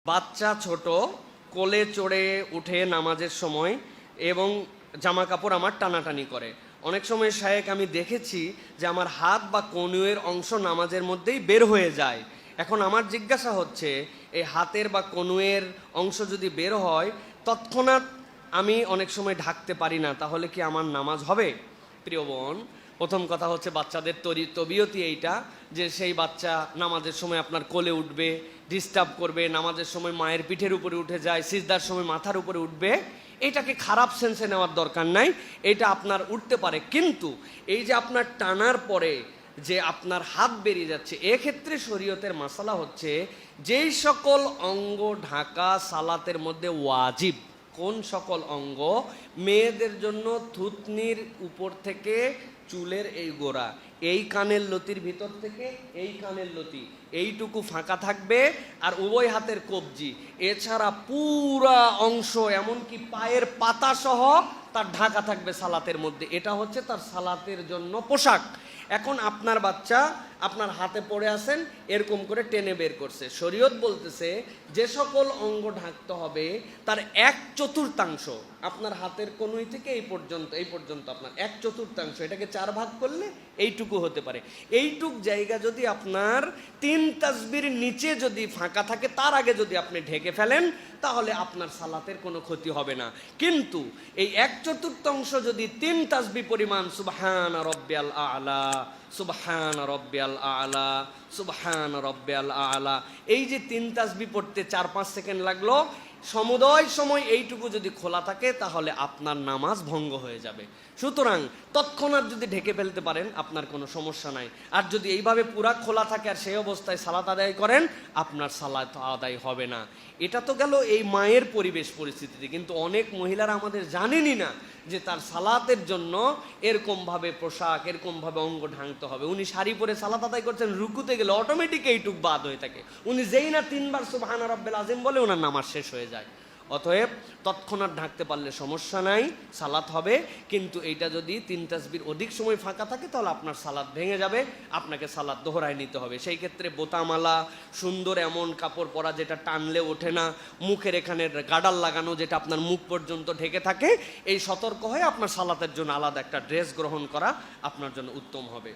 বাচ্চা ছোট, কোলে চড়ে উঠে নামাজের সময় এবং জামা কাপড় আমার টানাটানি করে। অনেক সময় শায়েখ আমি দেখেছি যে আমার হাত বা কনুয়ের অংশ নামাজের মধ্যেই বের হয়ে যায়। এখন আমার জিজ্ঞাসা হচ্ছে, এই হাতের বা কনুয়ের অংশ যদি বের হয় তৎক্ষণাৎ আমি অনেক সময় ঢাকতে পারি না, তাহলে কি আমার নামাজ হবে? প্রিয় বোন, প্রথম কথা হচ্ছে বাচ্চাদের তবিয়তই এইটা যে সেই বাচ্চা নামাজের সময় আপনার কোলে উঠবে, ডিস্টার্ব করবে, নামাজের সময় মায়ের পিঠের উপরে উঠে যায়, সিজদার সময় মাথার উপরে উঠবে। এটাকে খারাপ সেন্সে নেওয়ার দরকার নাই, এটা আপনার উঠতে পারে। কিন্তু এই যে আপনার টানার পরে যে আপনার হাত বেরিয়ে যাচ্ছে, এক্ষেত্রে শরীয়তের মাসালা হচ্ছে যেই সকল অঙ্গ ঢাকা সালাতের মধ্যে ওয়াজিব। কোন সকল অঙ্গ? মেয়েদের জন্য থুতনির উপর থেকে চুলের এই গোড়া, এই কানের লতির ভিতর থেকে এই কানের লতি, এইটুকু ফাঁকা থাকবে, আর উভয় হাতের কবজি, এছাড়া পুরা অংশ এমনকি পায়ের পাতা সহ তার ঢাকা থাকবে সালাতের মধ্যে। এটা হচ্ছে তার সালাতের জন্য পোশাক। এখন আপনার বাচ্চা আপনার হাতে পড়ে আছেন, এরকম করে টেনে বের করছে, শরীয়ত বলতেছে যে সকল অঙ্গ ঢাকতে হবে তার 1/4 আপনার হাতের কনুই থেকে এই পর্যন্ত আপনার 1/4, এটাকে 4 ভাগ করলে এইটুকু হতে পারে। এইটুক জায়গা যদি আপনার 3 তাসবির নিচে যদি ফাঁকা থাকে, তার আগে যদি আপনি ঢেকে ফেলেন, তাহলে আপনার সালাতের কোনো ক্ষতি হবে না। কিন্তু এই 1/4 যদি 3 তাসবি পরিমাণ সুবহান রব্বিয়াল আ'লা, সুবহান রব্বিয়াল আ'লা, সুবহান রব্বিয়াল আ'লা, এই যে 3 তাসবি পড়তে 4-5 সেকেন্ড লাগলো, সমুদয় সময় এইটুকু যদি খোলা থাকে তাহলে আপনার নামাজ ভঙ্গ হয়ে যাবে। সুতরাং তৎক্ষণাৎ যদি ঢেকে ফেলতে পারেন আপনার কোনো সমস্যা নাই। আর যদি এইভাবে পুরা খোলা থাকে আর সেই অবস্থায় সালাত আদায় করেন, আপনার সালাত আদায় হবে না। এটা তো গেল এই মায়ের পরিবেশ পরিস্থিতিতে। কিন্তু অনেক মহিলারা আমাদের জানেনই না যে তার সালাতের জন্য এরকমভাবে পোশাক, এরকমভাবে অঙ্গ ঢাকতে হবে। উনি শাড়ি পরে সালাত আদায় করছেন, রুকুতে গেলে অটোমেটিক এইটুক বাদ হয়ে থাকে। উনি যেই না 3 বার সুবহান রাব্বিল আযীম বলে ওনার নামাজ শেষ হয়ে যায়। অতএব তৎক্ষণাৎ ঢাকতে পারলে সমস্যা নাই, সালাত হবে। কিন্তু এইটা যদি 3 তাসবির অধিক সময় ফাঁকা থাকে তাহলে আপনার সালাত ভেঙে যাবে, আপনাকে সালাত দোহরায় নিতে হবে। সেই ক্ষেত্রে বোতামালা, সুন্দর এমন কাপড় পরা যেটা টানলে ওঠে না, মুখের এখানে গাডাল লাগানো যেটা আপনার মুখ পর্যন্ত ঢেকে থাকে, এই সতর্ক হয়ে আপনার সালাতের জন্য আলাদা একটা ড্রেস গ্রহণ করা আপনার জন্য উত্তম হবে।